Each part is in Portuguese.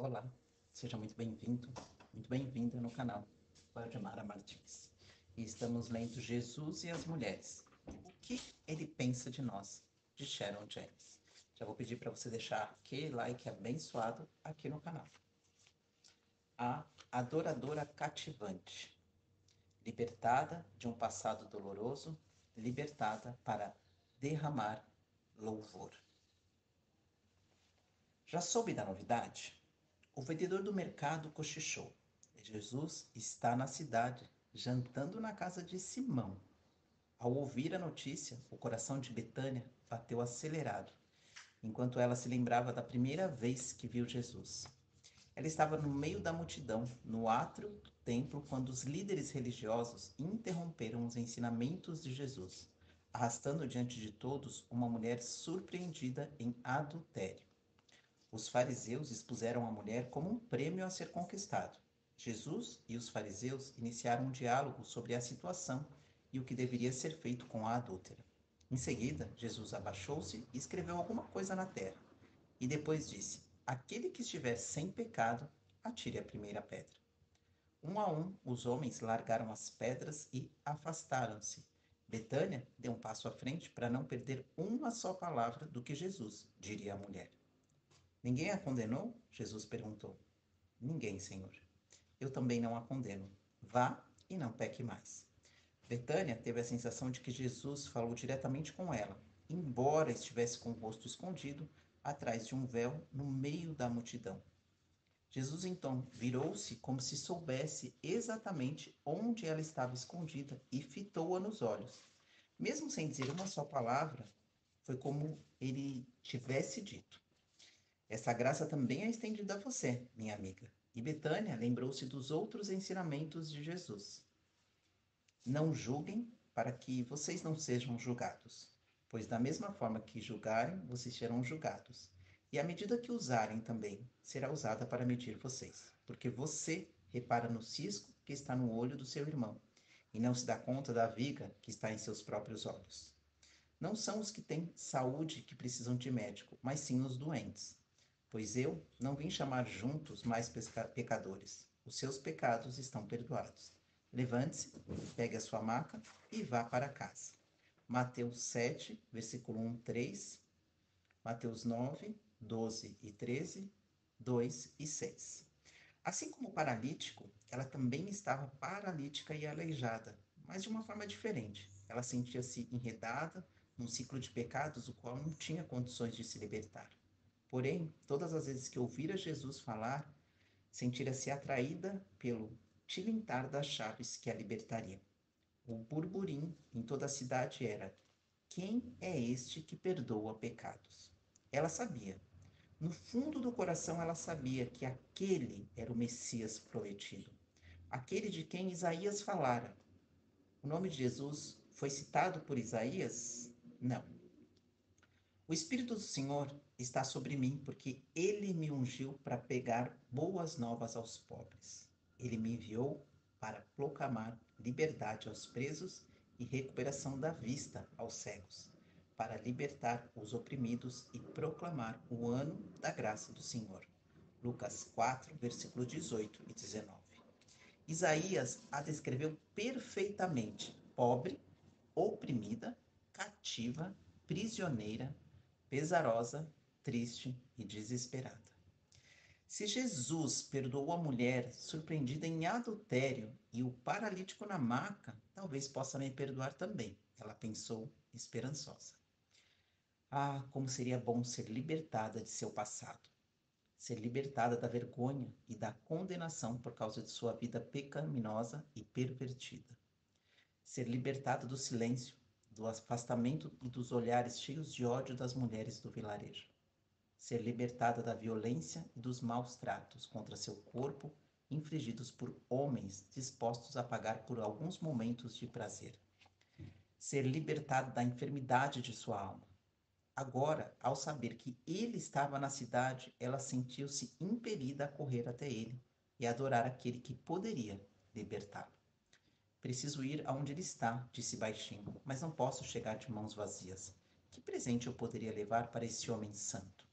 Olá, seja muito bem-vindo, muito bem-vinda no canal Waldemara Martins. E estamos lendo Jesus e as Mulheres. O que ele pensa de nós, de Sharon James. Já vou pedir para você deixar aquele like abençoado aqui no canal. A adoradora cativante, libertada de um passado doloroso, libertada para derramar louvor. Já soube da novidade? O vendedor do mercado cochichou. Jesus está na cidade, jantando na casa de Simão. Ao ouvir a notícia, o coração de Betânia bateu acelerado, enquanto ela se lembrava da primeira vez que viu Jesus. Ela estava no meio da multidão, no átrio do templo, quando os líderes religiosos interromperam os ensinamentos de Jesus, arrastando diante de todos uma mulher surpreendida em adultério. Os fariseus expuseram a mulher como um prêmio a ser conquistado. Jesus e os fariseus iniciaram um diálogo sobre a situação e o que deveria ser feito com a adúltera. Em seguida, Jesus abaixou-se e escreveu alguma coisa na terra. E depois disse: Aquele que estiver sem pecado, atire a primeira pedra. Um a um, os homens largaram as pedras e afastaram-se. Betânia deu um passo à frente para não perder uma só palavra do que Jesus diria à mulher. Ninguém a condenou? Jesus perguntou. Ninguém, Senhor. Eu também não a condeno. Vá e não peque mais. Betânia teve a sensação de que Jesus falou diretamente com ela, embora estivesse com o rosto escondido atrás de um véu no meio da multidão. Jesus então virou-se como se soubesse exatamente onde ela estava escondida e fitou-a nos olhos. Mesmo sem dizer uma só palavra, foi como ele tivesse dito: Essa graça também é estendida a você, minha amiga. E Betânia lembrou-se dos outros ensinamentos de Jesus. Não julguem para que vocês não sejam julgados, pois da mesma forma que julgarem, vocês serão julgados. E a medida que usarem também será usada para medir vocês, porque você repara no cisco que está no olho do seu irmão, e não se dá conta da viga que está em seus próprios olhos. Não são os que têm saúde que precisam de médico, mas sim os doentes. Pois eu não vim chamar juntos mais pecadores. Os seus pecados estão perdoados. Levante-se, pegue a sua maca e vá para casa. Mateus 7, versículo 1, 3. Mateus 9, 12 e 13, 2 e 6. Assim como o paralítico, ela também estava paralítica e aleijada, mas de uma forma diferente. Ela sentia-se enredada num ciclo de pecados do qual não tinha condições de se libertar. Porém, todas as vezes que ouvira Jesus falar, sentira-se atraída pelo tilintar das chaves que a libertariam. O burburinho em toda a cidade era: quem é este que perdoa pecados? Ela sabia. No fundo do coração, ela sabia que aquele era o Messias prometido, aquele de quem Isaías falara. O nome de Jesus foi citado por Isaías? Não. O Espírito do Senhor está sobre mim, porque ele me ungiu para pregar boas novas aos pobres. Ele me enviou para proclamar liberdade aos presos e recuperação da vista aos cegos, para libertar os oprimidos e proclamar o ano da graça do Senhor. Lucas 4, versículos 18 e 19. Isaías a descreveu perfeitamente: pobre, oprimida, cativa, prisioneira, pesarosa, triste e desesperada. Se Jesus perdoou a mulher surpreendida em adultério e o paralítico na maca, talvez possa me perdoar também, ela pensou, esperançosa. Ah, como seria bom ser libertada de seu passado, ser libertada da vergonha e da condenação por causa de sua vida pecaminosa e pervertida. Ser libertada do silêncio, do afastamento e dos olhares cheios de ódio das mulheres do vilarejo. Ser libertada da violência e dos maus tratos contra seu corpo infligidos por homens dispostos a pagar por alguns momentos de prazer. Ser libertada da enfermidade de sua alma. Agora, ao saber que ele estava na cidade, ela sentiu-se impelida a correr até ele e adorar aquele que poderia libertá-la. Preciso ir aonde ele está, disse baixinho, mas não posso chegar de mãos vazias. Que presente eu poderia levar para esse homem santo?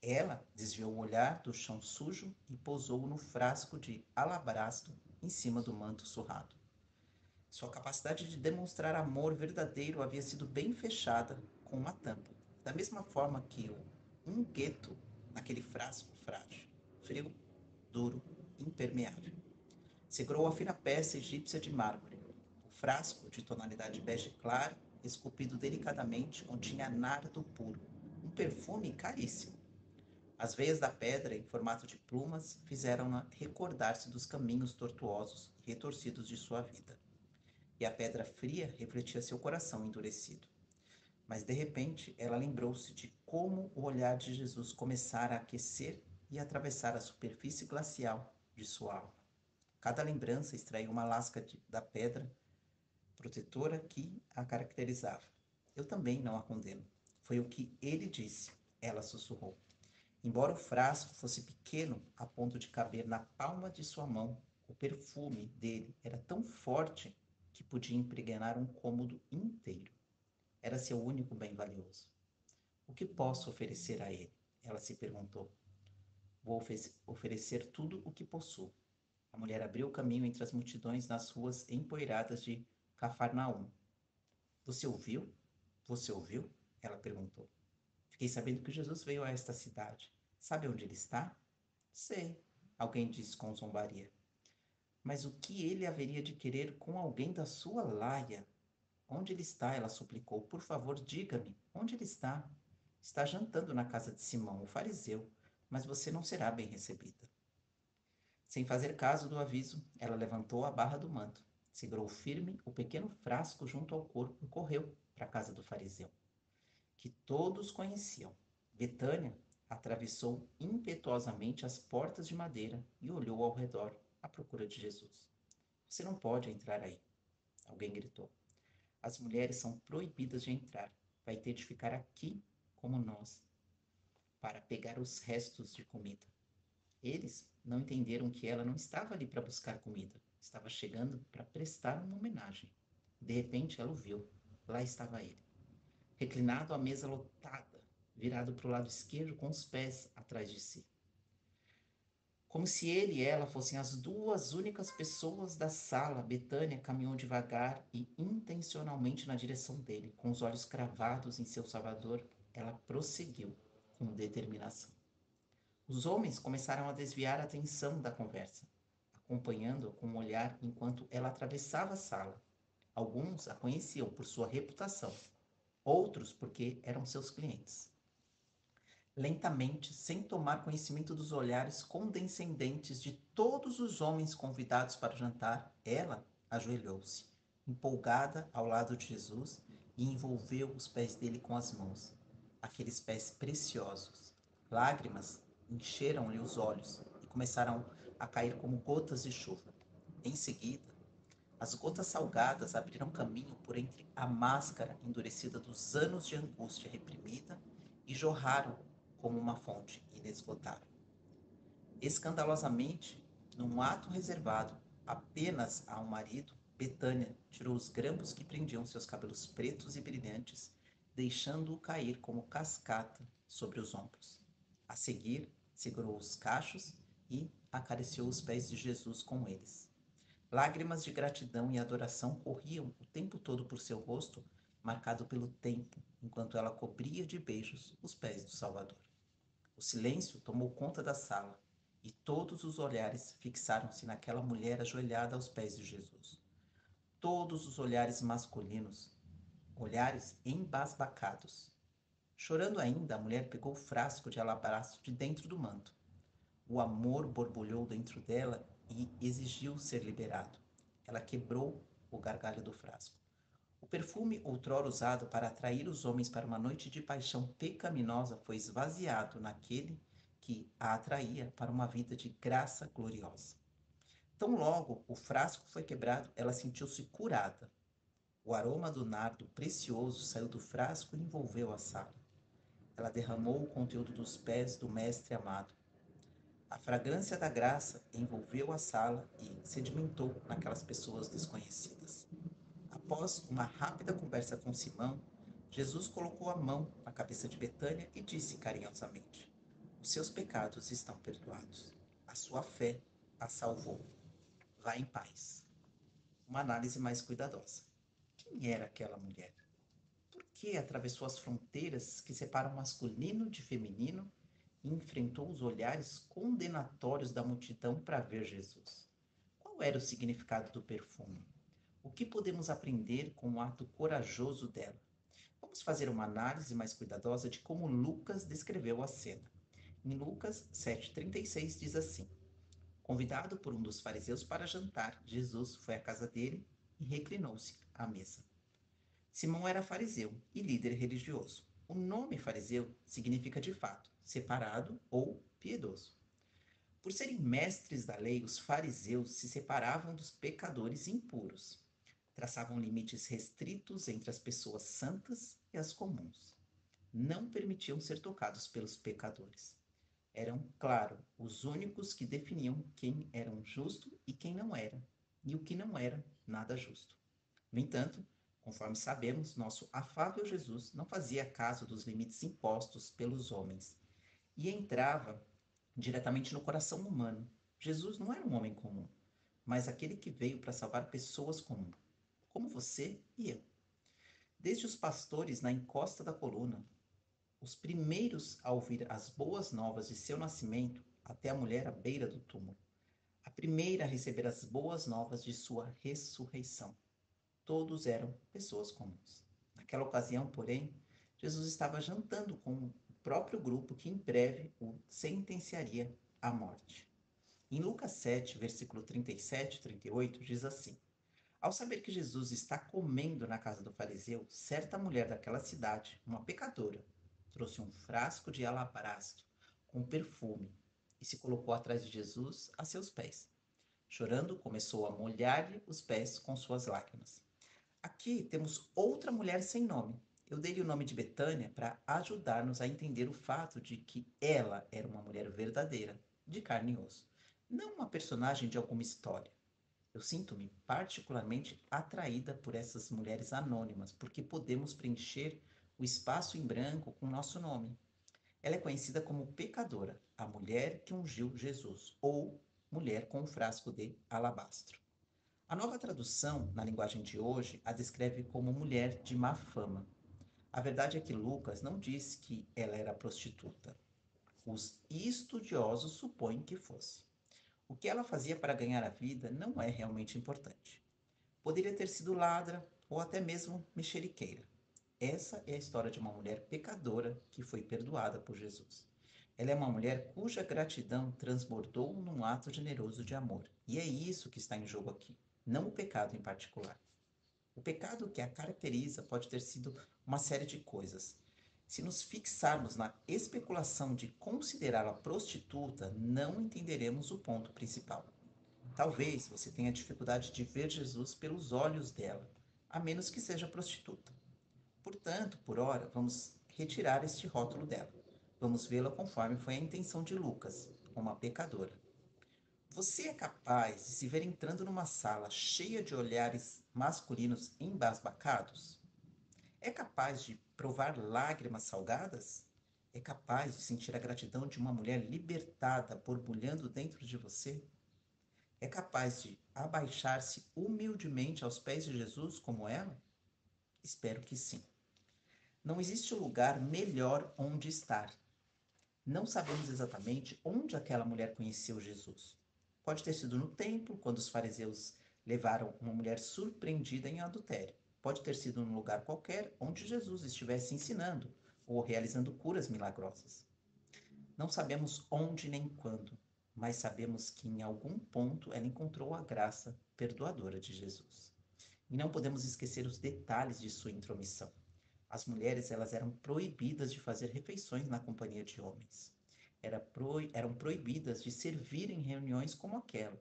Ela desviou o olhar do chão sujo e pousou no frasco de alabastro em cima do manto surrado. Sua capacidade de demonstrar amor verdadeiro havia sido bem fechada com uma tampa, da mesma forma que o unguento naquele frasco frágil, frio, duro, impermeável. Segurou a fina peça egípcia de mármore. O frasco, de tonalidade bege claro, esculpido delicadamente, continha nardo puro, um perfume caríssimo. As veias da pedra, em formato de plumas, fizeram-na recordar-se dos caminhos tortuosos e retorcidos de sua vida. E a pedra fria refletia seu coração endurecido. Mas, de repente, ela lembrou-se de como o olhar de Jesus começara a aquecer e atravessar a superfície glacial de sua alma. Cada lembrança extraiu uma lasca da pedra protetora que a caracterizava. Eu também não a condeno. Foi o que ele disse, ela sussurrou. Embora o frasco fosse pequeno a ponto de caber na palma de sua mão, o perfume dele era tão forte que podia impregnar um cômodo inteiro. Era seu único bem valioso. O que posso oferecer a ele? Ela se perguntou. Vou oferecer tudo o que possuo. A mulher abriu caminho entre as multidões nas ruas empoeiradas de Cafarnaum. Você ouviu? Você ouviu? Ela perguntou. Fiquei sabendo que Jesus veio a esta cidade. Sabe onde ele está? Sei, alguém disse com zombaria. Mas o que ele haveria de querer com alguém da sua laia? Onde ele está? Ela suplicou. Por favor, diga-me. Onde ele está? Está jantando na casa de Simão, o fariseu, mas você não será bem recebida. Sem fazer caso do aviso, ela levantou a barra do manto, segurou firme o pequeno frasco junto ao corpo e correu para a casa do fariseu, que todos conheciam. Betânia atravessou impetuosamente as portas de madeira e olhou ao redor à procura de Jesus. Você não pode entrar aí, alguém gritou. As mulheres são proibidas de entrar. Vai ter de ficar aqui, como nós, para pegar os restos de comida. Eles não entenderam que ela não estava ali para buscar comida. Estava chegando para prestar uma homenagem. De repente, ela o viu. Lá estava ele, reclinado à mesa lotada, virado para o lado esquerdo com os pés atrás de si. Como se ele e ela fossem as duas únicas pessoas da sala, Betânia caminhou devagar e intencionalmente na direção dele. Com os olhos cravados em seu Salvador, ela prosseguiu com determinação. Os homens começaram a desviar a atenção da conversa, acompanhando-a com um olhar enquanto ela atravessava a sala. Alguns a conheciam por sua reputação, outros porque eram seus clientes. Lentamente, sem tomar conhecimento dos olhares condescendentes de todos os homens convidados para o jantar, ela ajoelhou-se, empolgada ao lado de Jesus, e envolveu os pés dele com as mãos, aqueles pés preciosos. Lágrimas encheram-lhe os olhos e começaram a cair como gotas de chuva. Em seguida, as gotas salgadas abriram caminho por entre a máscara endurecida dos anos de angústia reprimida e jorraram como uma fonte inesgotável. Escandalosamente, num ato reservado apenas a um marido, Betânia tirou os grampos que prendiam seus cabelos pretos e brilhantes, deixando-o cair como cascata sobre os ombros. A seguir, segurou os cachos e acariciou os pés de Jesus com eles. Lágrimas de gratidão e adoração corriam o tempo todo por seu rosto, marcado pelo tempo, enquanto ela cobria de beijos os pés do Salvador. O silêncio tomou conta da sala e todos os olhares fixaram-se naquela mulher ajoelhada aos pés de Jesus. Todos os olhares masculinos, olhares embasbacados. Chorando ainda, a mulher pegou o frasco de alabastro de dentro do manto. O amor borbulhou dentro dela e exigiu ser liberado. Ela quebrou o gargalho do frasco. O perfume outrora usado para atrair os homens para uma noite de paixão pecaminosa foi esvaziado naquele que a atraía para uma vida de graça gloriosa. Tão logo o frasco foi quebrado, ela sentiu-se curada. O aroma do nardo precioso saiu do frasco e envolveu a sala. Ela derramou o conteúdo dos pés do mestre amado. A fragrância da graça envolveu a sala e sedimentou naquelas pessoas desconhecidas. Após uma rápida conversa com Simão, Jesus colocou a mão na cabeça de Betânia e disse carinhosamente: Os seus pecados estão perdoados. A sua fé a salvou. Vá em paz. Uma análise mais cuidadosa. Quem era aquela mulher? Por que atravessou as fronteiras que separam masculino de feminino e enfrentou os olhares condenatórios da multidão para ver Jesus? Qual era o significado do perfume? O que podemos aprender com o ato corajoso dela? Vamos fazer uma análise mais cuidadosa de como Lucas descreveu a cena. Em Lucas 7,36 diz assim: Convidado por um dos fariseus para jantar, Jesus foi à casa dele e reclinou-se à mesa. Simão era fariseu e líder religioso. O nome fariseu significa de fato separado ou piedoso. Por serem mestres da lei, os fariseus se separavam dos pecadores impuros. Traçavam limites restritos entre as pessoas santas e as comuns. Não permitiam ser tocados pelos pecadores. Eram, claro, os únicos que definiam quem era um justo e quem não era, e o que não era nada justo. No entanto, conforme sabemos, nosso afável Jesus não fazia caso dos limites impostos pelos homens e entrava diretamente no coração humano. Jesus não era um homem comum, mas aquele que veio para salvar pessoas comuns, como você e eu. Desde os pastores na encosta da coluna, os primeiros a ouvir as boas novas de seu nascimento, até a mulher à beira do túmulo, a primeira a receber as boas novas de sua ressurreição. Todos eram pessoas comuns. Naquela ocasião, porém, Jesus estava jantando com o próprio grupo que em breve o sentenciaria à morte. Em Lucas 7, versículo 37 e 38, diz assim: Ao saber que Jesus está comendo na casa do fariseu, certa mulher daquela cidade, uma pecadora, trouxe um frasco de alabastro com perfume e se colocou atrás de Jesus a seus pés. Chorando, começou a molhar-lhe os pés com suas lágrimas. Aqui temos outra mulher sem nome. Eu dei-lhe o nome de Betânia para ajudar-nos a entender o fato de que ela era uma mulher verdadeira, de carne e osso, não uma personagem de alguma história. Eu sinto-me particularmente atraída por essas mulheres anônimas, porque podemos preencher o espaço em branco com nosso nome. Ela é conhecida como pecadora, a mulher que ungiu Jesus, ou mulher com um frasco de alabastro. A nova tradução, na linguagem de hoje, a descreve como mulher de má fama. A verdade é que Lucas não diz que ela era prostituta. Os estudiosos supõem que fosse. O que ela fazia para ganhar a vida não é realmente importante. Poderia ter sido ladra ou até mesmo mexeriqueira. Essa é a história de uma mulher pecadora que foi perdoada por Jesus. Ela é uma mulher cuja gratidão transbordou num ato generoso de amor. E é isso que está em jogo aqui, não o pecado em particular. O pecado que a caracteriza pode ter sido uma série de coisas. Se nos fixarmos na especulação de considerá-la prostituta, não entenderemos o ponto principal. Talvez você tenha dificuldade de ver Jesus pelos olhos dela, a menos que seja prostituta. Portanto, por ora, vamos retirar este rótulo dela. Vamos vê-la conforme foi a intenção de Lucas, uma pecadora. Você é capaz de se ver entrando numa sala cheia de olhares masculinos embasbacados? É capaz de provar lágrimas salgadas? É capaz de sentir a gratidão de uma mulher libertada borbulhando dentro de você? É capaz de abaixar-se humildemente aos pés de Jesus como ela? Espero que sim. Não existe lugar melhor onde estar. Não sabemos exatamente onde aquela mulher conheceu Jesus. Pode ter sido no templo, quando os fariseus levaram uma mulher surpreendida em adultério. Pode ter sido num lugar qualquer onde Jesus estivesse ensinando ou realizando curas milagrosas. Não sabemos onde nem quando, mas sabemos que em algum ponto ela encontrou a graça perdoadora de Jesus. E não podemos esquecer os detalhes de sua intromissão. As mulheres elas eram proibidas de fazer refeições na companhia de homens. Eram proibidas de servir em reuniões como aquela.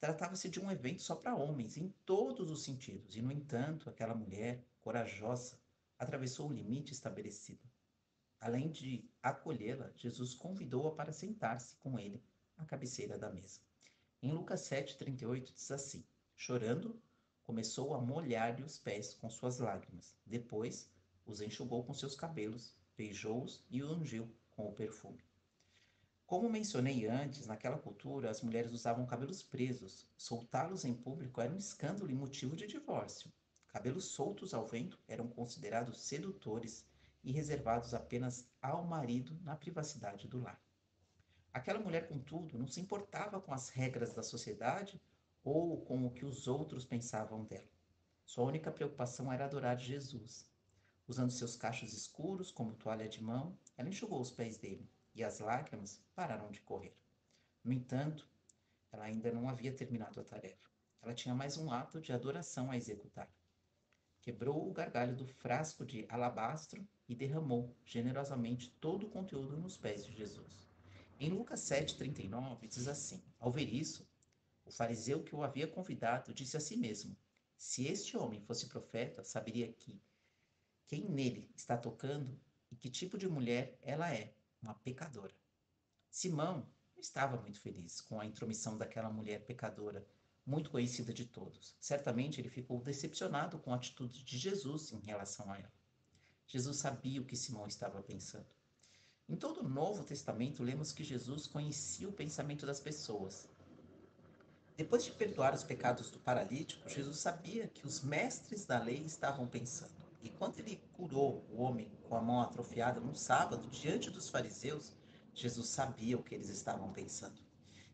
Tratava-se de um evento só para homens, em todos os sentidos, e, no entanto, aquela mulher, corajosa, atravessou o limite estabelecido. Além de acolhê-la, Jesus convidou-a para sentar-se com ele à cabeceira da mesa. Em Lucas 7,38 diz assim: Chorando, começou a molhar-lhe os pés com suas lágrimas. Depois, os enxugou com seus cabelos, beijou-os e os ungiu com o perfume. Como mencionei antes, naquela cultura, as mulheres usavam cabelos presos. Soltá-los em público era um escândalo e motivo de divórcio. Cabelos soltos ao vento eram considerados sedutores e reservados apenas ao marido na privacidade do lar. Aquela mulher, contudo, não se importava com as regras da sociedade ou com o que os outros pensavam dela. Sua única preocupação era adorar Jesus. Usando seus cachos escuros como toalha de mão, ela enxugou os pés dele, e as lágrimas pararam de correr. No entanto, ela ainda não havia terminado a tarefa. Ela tinha mais um ato de adoração a executar. Quebrou o gargalho do frasco de alabastro e derramou generosamente todo o conteúdo nos pés de Jesus. Em Lucas 7,39 diz assim: Ao ver isso, o fariseu que o havia convidado disse a si mesmo: Se este homem fosse profeta, saberia quem nele está tocando e que tipo de mulher ela é, uma pecadora. Simão não estava muito feliz com a intromissão daquela mulher pecadora, muito conhecida de todos. Certamente ele ficou decepcionado com a atitude de Jesus em relação a ela. Jesus sabia o que Simão estava pensando. Em todo o Novo Testamento, lemos que Jesus conhecia o pensamento das pessoas. Depois de perdoar os pecados do paralítico, Jesus sabia que os mestres da lei estavam pensando. E quando ele curou o homem com a mão atrofiada num sábado, diante dos fariseus, Jesus sabia o que eles estavam pensando.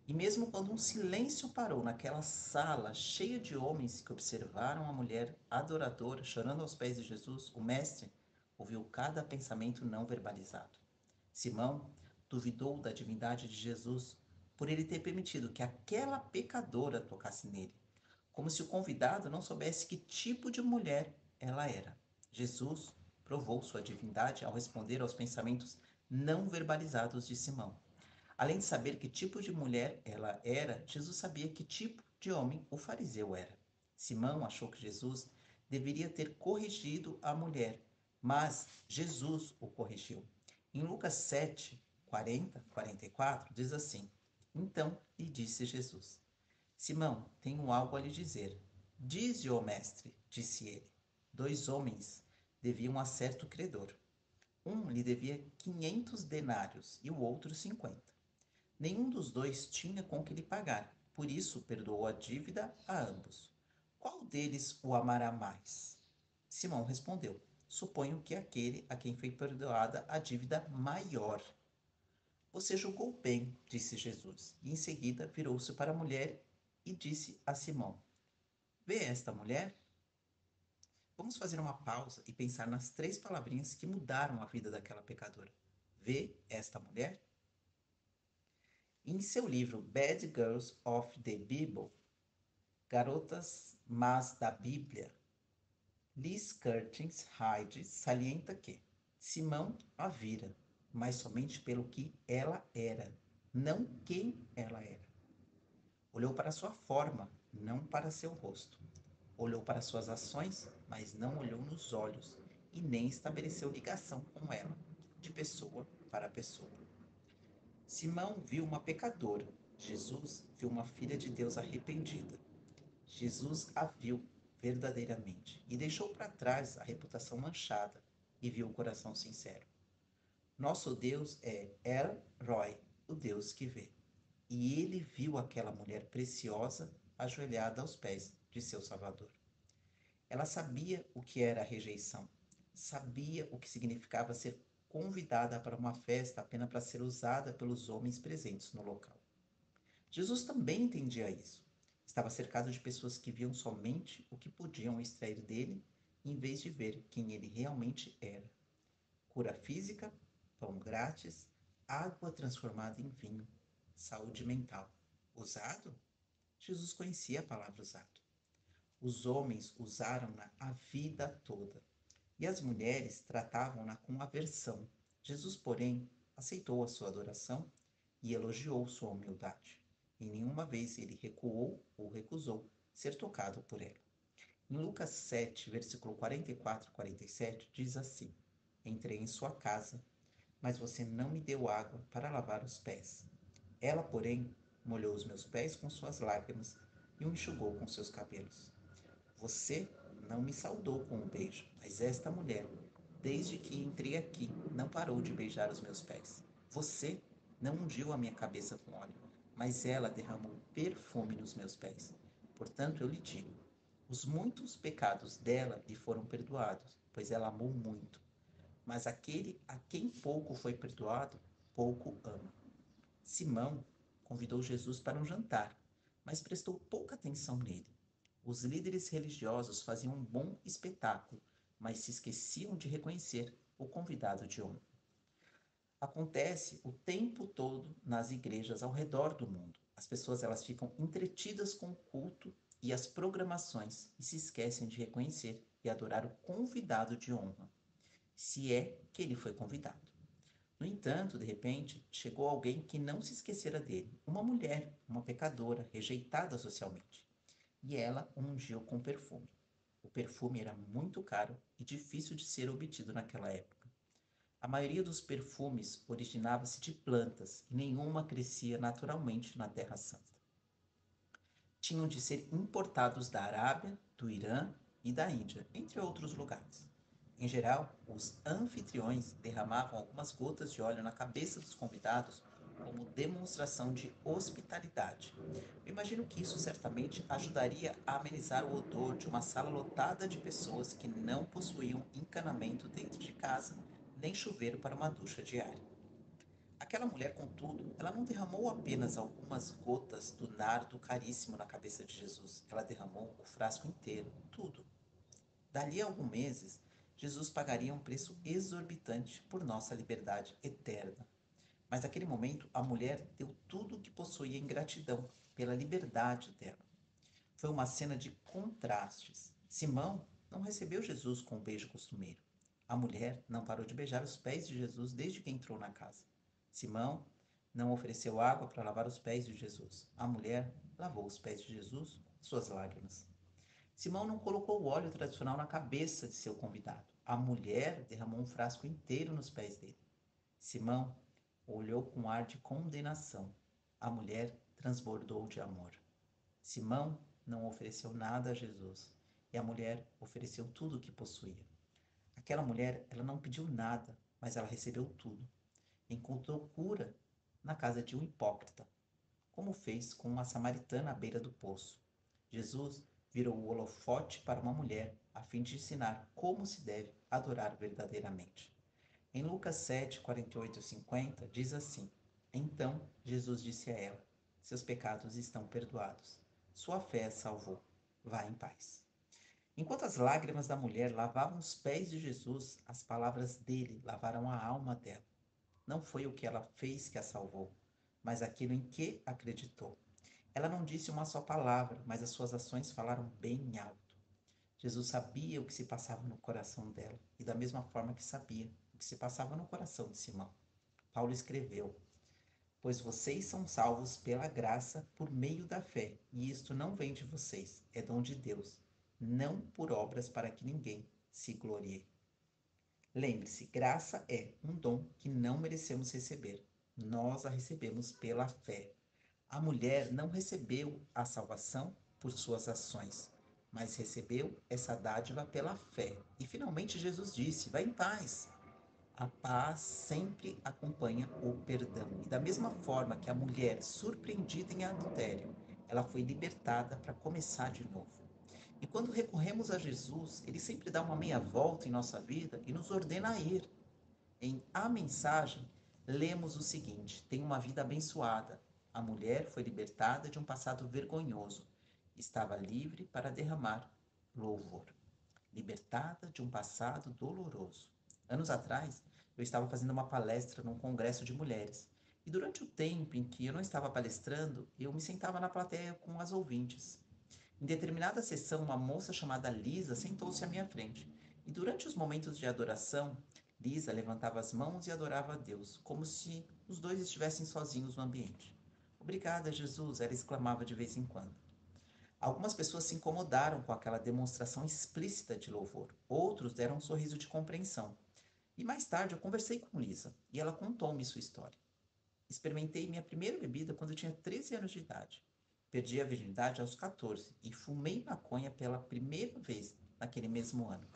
E mesmo quando um silêncio parou naquela sala cheia de homens que observaram a mulher adoradora chorando aos pés de Jesus, o mestre ouviu cada pensamento não verbalizado. Simão duvidou da divindade de Jesus por ele ter permitido que aquela pecadora tocasse nele, como se o convidado não soubesse que tipo de mulher ela era. Jesus provou sua divindade ao responder aos pensamentos não verbalizados de Simão. Além de saber que tipo de mulher ela era, Jesus sabia que tipo de homem o fariseu era. Simão achou que Jesus deveria ter corrigido a mulher, mas Jesus o corrigiu. Em Lucas 7, 40, 44, diz assim: Então lhe disse Jesus: Simão, tenho algo a lhe dizer. Dize, ó mestre, disse ele. 2 homens deviam a certo credor. Um lhe devia 500 denários e o outro 50. Nenhum dos dois tinha com que lhe pagar, por isso perdoou a dívida a ambos. Qual deles o amará mais? Simão respondeu: Suponho que aquele a quem foi perdoada a dívida maior. Você julgou bem, disse Jesus, e em seguida virou-se para a mulher e disse a Simão: Vê esta mulher? Vamos fazer uma pausa e pensar nas 3 palavrinhas que mudaram a vida daquela pecadora. Vê esta mulher? Em seu livro Bad Girls of the Bible, Garotas Más da Bíblia, Liz Curtis Hyde salienta que Simão a vira, mas somente pelo que ela era, não quem ela era. Olhou para sua forma, não para seu rosto. Olhou para suas ações, mas não olhou nos olhos e nem estabeleceu ligação com ela, de pessoa para pessoa. Simão viu uma pecadora. Jesus viu uma filha de Deus arrependida. Jesus a viu verdadeiramente e deixou para trás a reputação manchada e viu o coração sincero. Nosso Deus é El Roi, o Deus que vê. E ele viu aquela mulher preciosa ajoelhada aos pés de seu Salvador. Ela sabia o que era a rejeição, sabia o que significava ser convidada para uma festa apenas para ser usada pelos homens presentes no local. Jesus também entendia isso. Estava cercado de pessoas que viam somente o que podiam extrair dele, em vez de ver quem ele realmente era. Cura física, pão grátis, água transformada em vinho, saúde mental. Usado? Jesus conhecia a palavra usado. Os homens usaram-na a vida toda, e as mulheres tratavam-na com aversão. Jesus, porém, aceitou a sua adoração e elogiou sua humildade. E nenhuma vez ele recuou ou recusou ser tocado por ela. Em Lucas 7, versículo 44 e 47, diz assim: Entrei em sua casa, mas você não me deu água para lavar os pés. Ela, porém, molhou os meus pés com suas lágrimas e o enxugou com seus cabelos. Você não me saudou com um beijo, mas esta mulher, desde que entrei aqui, não parou de beijar os meus pés. Você não ungiu a minha cabeça com óleo, mas ela derramou perfume nos meus pés. Portanto, eu lhe digo: os muitos pecados dela lhe foram perdoados, pois ela amou muito. Mas aquele a quem pouco foi perdoado, pouco ama. Simão convidou Jesus para um jantar, mas prestou pouca atenção nele. Os líderes religiosos faziam um bom espetáculo, mas se esqueciam de reconhecer o convidado de honra. Acontece o tempo todo nas igrejas ao redor do mundo. As pessoas elas ficam entretidas com o culto e as programações e se esquecem de reconhecer e adorar o convidado de honra, se é que ele foi convidado. No entanto, de repente, chegou alguém que não se esquecera dele, uma mulher, uma pecadora, rejeitada socialmente, e ela o ungiu com perfume. O perfume era muito caro e difícil de ser obtido naquela época. A maioria dos perfumes originava-se de plantas e nenhuma crescia naturalmente na Terra Santa. Tinham de ser importados da Arábia, do Irã e da Índia, entre outros lugares. Em geral, os anfitriões derramavam algumas gotas de óleo na cabeça dos convidados como demonstração de hospitalidade. Eu imagino que isso certamente ajudaria a amenizar o odor de uma sala lotada de pessoas que não possuíam encanamento dentro de casa, nem chuveiro para uma ducha diária. Aquela mulher, contudo, ela não derramou apenas algumas gotas do nardo caríssimo na cabeça de Jesus. Ela derramou o frasco inteiro, tudo. Dali a alguns meses, Jesus pagaria um preço exorbitante por nossa liberdade eterna. Mas naquele momento, a mulher deu tudo o que possuía em gratidão pela liberdade dela. Foi uma cena de contrastes. Simão não recebeu Jesus com o beijo costumeiro. A mulher não parou de beijar os pés de Jesus desde que entrou na casa. Simão não ofereceu água para lavar os pés de Jesus. A mulher lavou os pés de Jesus com suas lágrimas. Simão não colocou o óleo tradicional na cabeça de seu convidado. A mulher derramou um frasco inteiro nos pés dele. Simão olhou com ar de condenação. A mulher transbordou de amor. Simão não ofereceu nada a Jesus e a mulher ofereceu tudo o que possuía. Aquela mulher, ela não pediu nada, mas ela recebeu tudo. Encontrou cura na casa de um hipócrita, como fez com uma samaritana à beira do poço. Jesus virou o holofote para uma mulher, a fim de ensinar como se deve adorar verdadeiramente. Em Lucas 7, 48 e 50, diz assim: Então Jesus disse a ela: Seus pecados estão perdoados. Sua fé a salvou. Vá em paz. Enquanto as lágrimas da mulher lavavam os pés de Jesus, as palavras dele lavaram a alma dela. Não foi o que ela fez que a salvou, mas aquilo em que acreditou. Ela não disse uma só palavra, mas as suas ações falaram bem alto. Jesus sabia o que se passava no coração dela, e da mesma forma que sabia o que se passava no coração de Simão. Paulo escreveu: Pois vocês são salvos pela graça por meio da fé, e isto não vem de vocês, é dom de Deus, não por obras para que ninguém se glorie. Lembre-se, graça é um dom que não merecemos receber. Nós a recebemos pela fé. A mulher não recebeu a salvação por suas ações, mas recebeu essa dádiva pela fé. E finalmente Jesus disse: Vá em paz. A paz sempre acompanha o perdão. E da mesma forma que a mulher surpreendida em adultério, ela foi libertada para começar de novo. E quando recorremos a Jesus, ele sempre dá uma meia volta em nossa vida e nos ordena a ir. Em A Mensagem, lemos o seguinte: tem uma vida abençoada. A mulher foi libertada de um passado vergonhoso. Estava livre para derramar louvor. Libertada de um passado doloroso. Anos atrás, eu estava fazendo uma palestra num congresso de mulheres. E durante o tempo em que eu não estava palestrando, eu me sentava na plateia com as ouvintes. Em determinada sessão, uma moça chamada Lisa sentou-se à minha frente. E durante os momentos de adoração, Lisa levantava as mãos e adorava a Deus, como se os dois estivessem sozinhos no ambiente. Obrigada, Jesus, ela exclamava de vez em quando. Algumas pessoas se incomodaram com aquela demonstração explícita de louvor. Outros deram um sorriso de compreensão. E mais tarde eu conversei com Lisa e ela contou-me sua história. Experimentei minha primeira bebida quando eu tinha 13 anos de idade. Perdi a virgindade aos 14 e fumei maconha pela primeira vez naquele mesmo ano.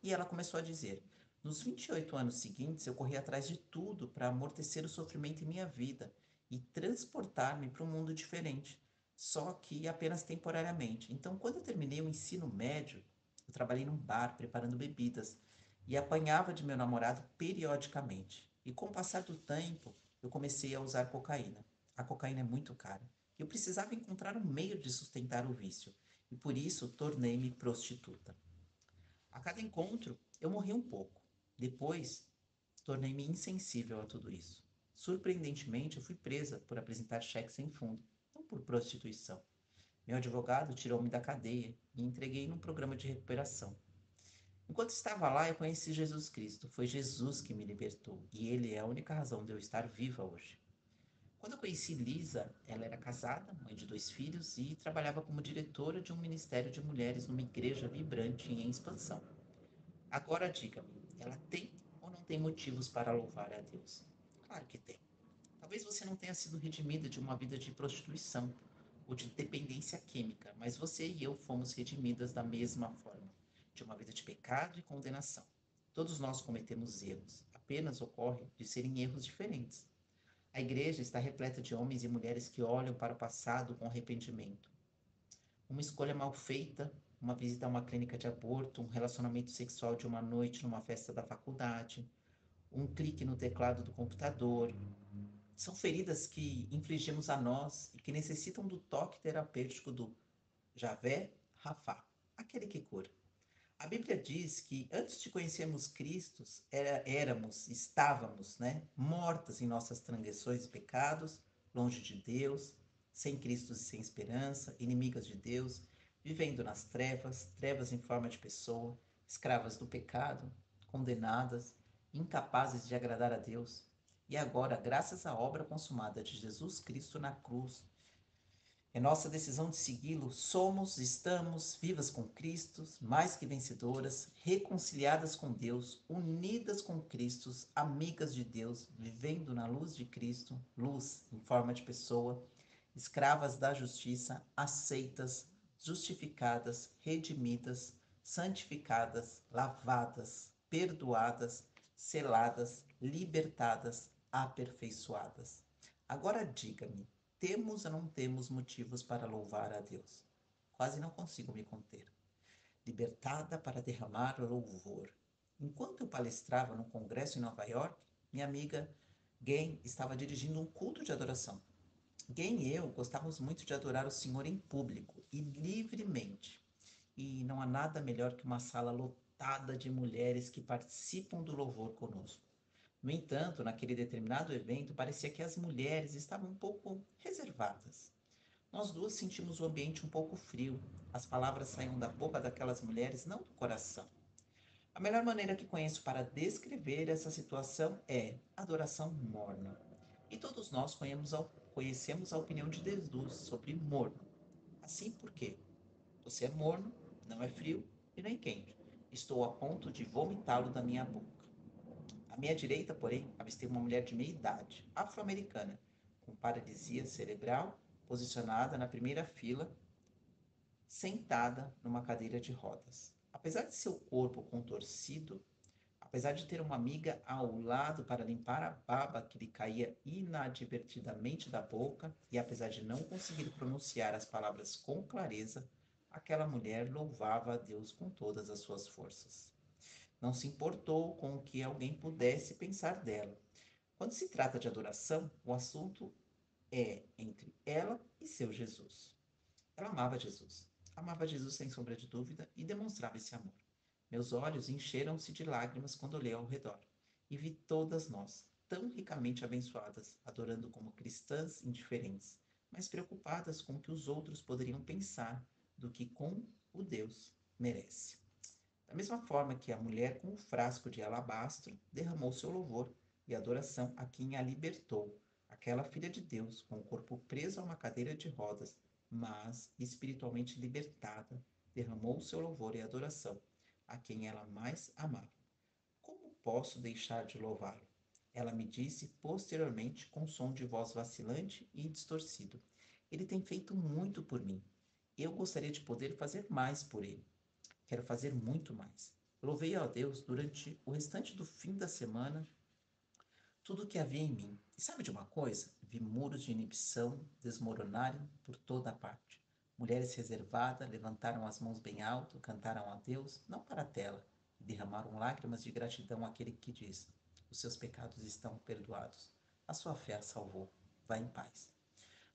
E ela começou a dizer: Nos 28 anos seguintes, eu corri atrás de tudo para amortecer o sofrimento em minha vida e transportar-me para um mundo diferente, só que apenas temporariamente. Então, quando eu terminei o ensino médio, eu trabalhei num bar preparando bebidas e apanhava de meu namorado periodicamente. E com o passar do tempo, eu comecei a usar cocaína. A cocaína é muito cara. Eu precisava encontrar um meio de sustentar o vício e por isso tornei-me prostituta. A cada encontro, eu morri um pouco. Depois, tornei-me insensível a tudo isso. Surpreendentemente, eu fui presa por apresentar cheques sem fundo, não por prostituição. Meu advogado tirou-me da cadeia e entreguei num programa de recuperação. Enquanto estava lá, eu conheci Jesus Cristo. Foi Jesus que me libertou e Ele é a única razão de eu estar viva hoje. Quando eu conheci Lisa, ela era casada, mãe de 2 filhos e trabalhava como diretora de um ministério de mulheres numa igreja vibrante e em expansão. Agora diga-me, ela tem ou não tem motivos para louvar a Deus? Claro que tem. Talvez você não tenha sido redimida de uma vida de prostituição ou de dependência química, mas você e eu fomos redimidas da mesma forma, de uma vida de pecado e condenação. Todos nós cometemos erros, apenas ocorre de serem erros diferentes. A igreja está repleta de homens e mulheres que olham para o passado com arrependimento. Uma escolha mal feita, uma visita a uma clínica de aborto, um relacionamento sexual de uma noite numa festa da faculdade, um clique no teclado do computador. São feridas que infligimos a nós e que necessitam do toque terapêutico do Javé Rafá, aquele que cura. A Bíblia diz que antes de conhecermos Cristo, estávamos, né, mortas em nossas transgressões e pecados, longe de Deus, sem Cristo e sem esperança, inimigas de Deus, vivendo nas trevas, trevas em forma de pessoa, escravas do pecado, condenadas, incapazes de agradar a Deus. E agora, graças à obra consumada de Jesus Cristo na cruz, é nossa decisão de segui-lo, estamos vivas com Cristo, mais que vencedoras, reconciliadas com Deus, unidas com Cristo, amigas de Deus, vivendo na luz de Cristo, luz em forma de pessoa, escravas da justiça, aceitas, justificadas, redimidas, santificadas, lavadas, perdoadas, seladas, libertadas, aperfeiçoadas. Agora diga-me, temos ou não temos motivos para louvar a Deus? Quase não consigo me conter. Libertada para derramar louvor. Enquanto eu palestrava num congresso em Nova York, minha amiga Gay estava dirigindo um culto de adoração. Gay e eu gostávamos muito de adorar o Senhor em público e livremente. E não há nada melhor que uma sala lotada de mulheres que participam do louvor conosco. No entanto, naquele determinado evento, parecia que as mulheres estavam um pouco reservadas. Nós duas sentimos o ambiente um pouco frio. As palavras saíam da boca daquelas mulheres, não do coração. A melhor maneira que conheço para descrever essa situação é adoração morna. E todos nós conhecemos a opinião de Jesus sobre morno. Assim por quê? Você é morno, não é frio e nem quente. Estou a ponto de vomitá-lo da minha boca. À minha direita, porém, avistei uma mulher de meia idade, afro-americana, com paralisia cerebral, posicionada na primeira fila, sentada numa cadeira de rodas. Apesar de seu corpo contorcido, apesar de ter uma amiga ao lado para limpar a baba que lhe caía inadvertidamente da boca, e apesar de não conseguir pronunciar as palavras com clareza, aquela mulher louvava a Deus com todas as suas forças. Não se importou com o que alguém pudesse pensar dela. Quando se trata de adoração, o assunto é entre ela e seu Jesus. Ela amava Jesus sem sombra de dúvida e demonstrava esse amor. Meus olhos encheram-se de lágrimas quando olhei ao redor e vi todas nós, tão ricamente abençoadas, adorando como cristãs indiferentes, mas preocupadas com o que os outros poderiam pensar do que com o Deus merece. Da mesma forma que a mulher com o frasco de alabastro derramou seu louvor e adoração a quem a libertou, aquela filha de Deus, com o corpo preso a uma cadeira de rodas, mas espiritualmente libertada, derramou seu louvor e adoração a quem ela mais amava. Como posso deixar de louvá-lo? Ela me disse posteriormente com som de voz vacilante e distorcido. Ele tem feito muito por mim. Eu gostaria de poder fazer mais por ele. Quero fazer muito mais. Louvei a Deus durante o restante do fim da semana, tudo o que havia em mim. E sabe de uma coisa? Vi muros de inibição desmoronarem por toda a parte. Mulheres reservadas levantaram as mãos bem alto, cantaram a Deus, não para a tela, e derramaram lágrimas de gratidão àquele que diz: os seus pecados estão perdoados. A sua fé a salvou. Vá em paz.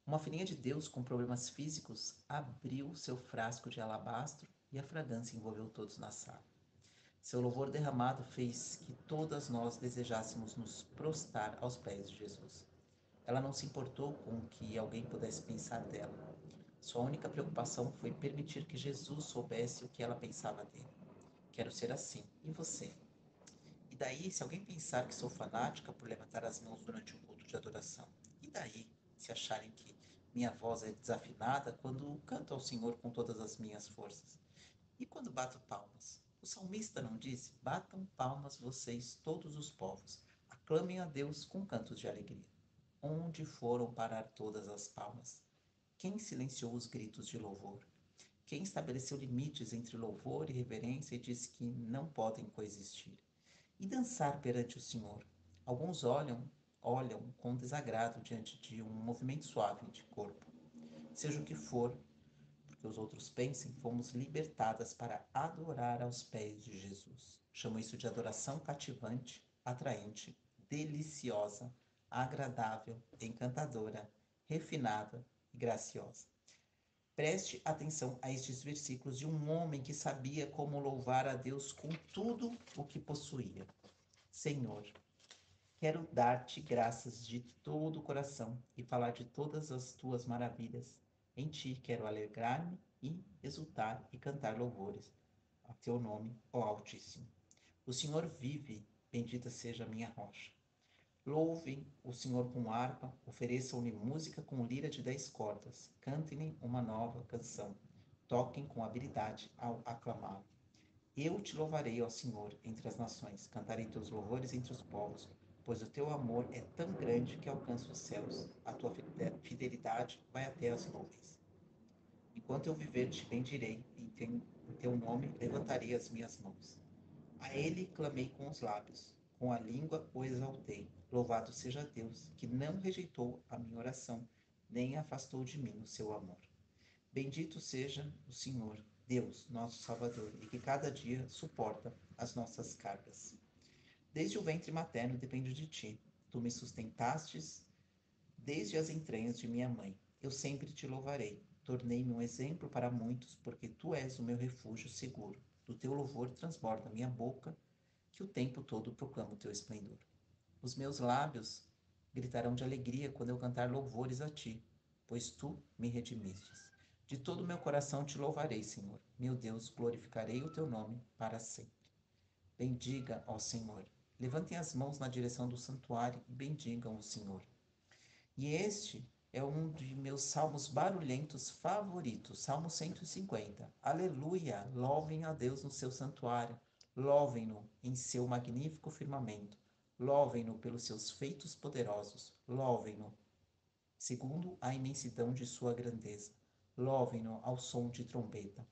Uma filhinha de Deus com problemas físicos abriu seu frasco de alabastro e a fragrância envolveu todos na sala. Seu louvor derramado fez que todas nós desejássemos nos prostrar aos pés de Jesus. Ela não se importou com o que alguém pudesse pensar dela. Sua única preocupação foi permitir que Jesus soubesse o que ela pensava dele. Quero ser assim. E você? E daí, se alguém pensar que sou fanática por levantar as mãos durante um culto de adoração? E daí, se acharem que minha voz é desafinada quando canto ao Senhor com todas as minhas forças? E quando bato palmas? O salmista não disse: batam palmas vocês, todos os povos, aclamem a Deus com cantos de alegria. Onde foram parar todas as palmas? Quem silenciou os gritos de louvor? Quem estabeleceu limites entre louvor e reverência e disse que não podem coexistir? E dançar perante o Senhor? Alguns olham com desagrado diante de um movimento suave de corpo. Seja o que for, porque os outros pensem, fomos libertadas para adorar aos pés de Jesus. Chamo isso de adoração cativante, atraente, deliciosa, agradável, encantadora, refinada e graciosa. Preste atenção a estes versículos de um homem que sabia como louvar a Deus com tudo o que possuía. Senhor, quero dar-te graças de todo o coração e falar de todas as tuas maravilhas. Em ti quero alegrar-me e exultar e cantar louvores a teu nome, ó Altíssimo. O Senhor vive, bendita seja a minha rocha. Louvem o Senhor com harpa, ofereçam-lhe música com lira de 10 cordas, cantem-lhe uma nova canção, toquem com habilidade ao aclamá-lo. Eu te louvarei, ó Senhor, entre as nações, cantarei teus louvores entre os povos, pois o teu amor é tão grande que alcança os céus, a tua fidelidade vai até as nuvens. Enquanto eu viver, te bendirei, em teu nome levantarei as minhas mãos. A ele clamei com os lábios, com a língua o exaltei. Louvado seja Deus, que não rejeitou a minha oração, nem afastou de mim o seu amor. Bendito seja o Senhor, Deus, nosso Salvador, e que cada dia suporta as nossas cargas. Desde o ventre materno dependo de ti. Tu me sustentastes desde as entranhas de minha mãe. Eu sempre te louvarei. Tornei-me um exemplo para muitos, porque tu és o meu refúgio seguro. Do teu louvor transborda minha boca, que o tempo todo proclama o teu esplendor. Os meus lábios gritarão de alegria quando eu cantar louvores a ti, pois tu me redimistes. De todo o meu coração te louvarei, Senhor. Meu Deus, glorificarei o teu nome para sempre. Bendiga, ó Senhor. Levantem as mãos na direção do santuário e bendigam o Senhor. E este é um de meus salmos barulhentos favoritos, Salmo 150. Aleluia! Louvem a Deus no seu santuário. Louvem-no em seu magnífico firmamento. Louvem-no pelos seus feitos poderosos. Louvem-no segundo a imensidão de sua grandeza. Louvem-no ao som de trombeta.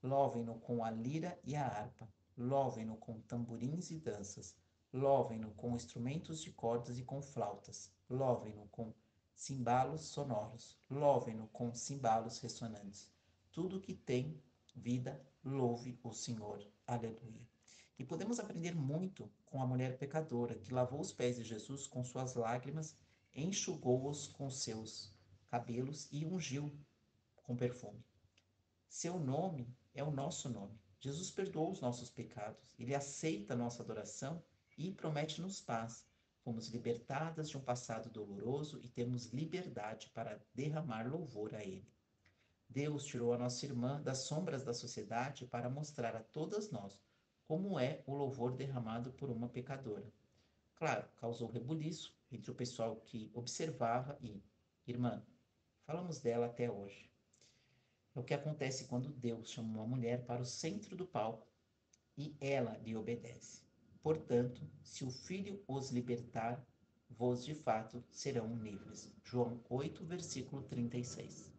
Louvem-no com a lira e a harpa. Louvem-no com tamborins e danças. Louvem-no com instrumentos de cordas e com flautas. Louvem-no com cimbalos sonoros. Louvem-no com cimbalos ressonantes. Tudo que tem vida, louve o Senhor. Aleluia. E podemos aprender muito com a mulher pecadora que lavou os pés de Jesus com suas lágrimas, enxugou-os com seus cabelos e ungiu com perfume. Seu nome é o nosso nome. Jesus perdoou os nossos pecados, ele aceita a nossa adoração e promete-nos paz. Fomos libertadas de um passado doloroso e temos liberdade para derramar louvor a ele. Deus tirou a nossa irmã das sombras da sociedade para mostrar a todas nós como é o louvor derramado por uma pecadora. Claro, causou rebuliço entre o pessoal que observava e, irmã, falamos dela até hoje. É o que acontece quando Deus chama uma mulher para o centro do palco e ela lhe obedece. Portanto, se o Filho os libertar, vós de fato serão livres. João 8, versículo 36.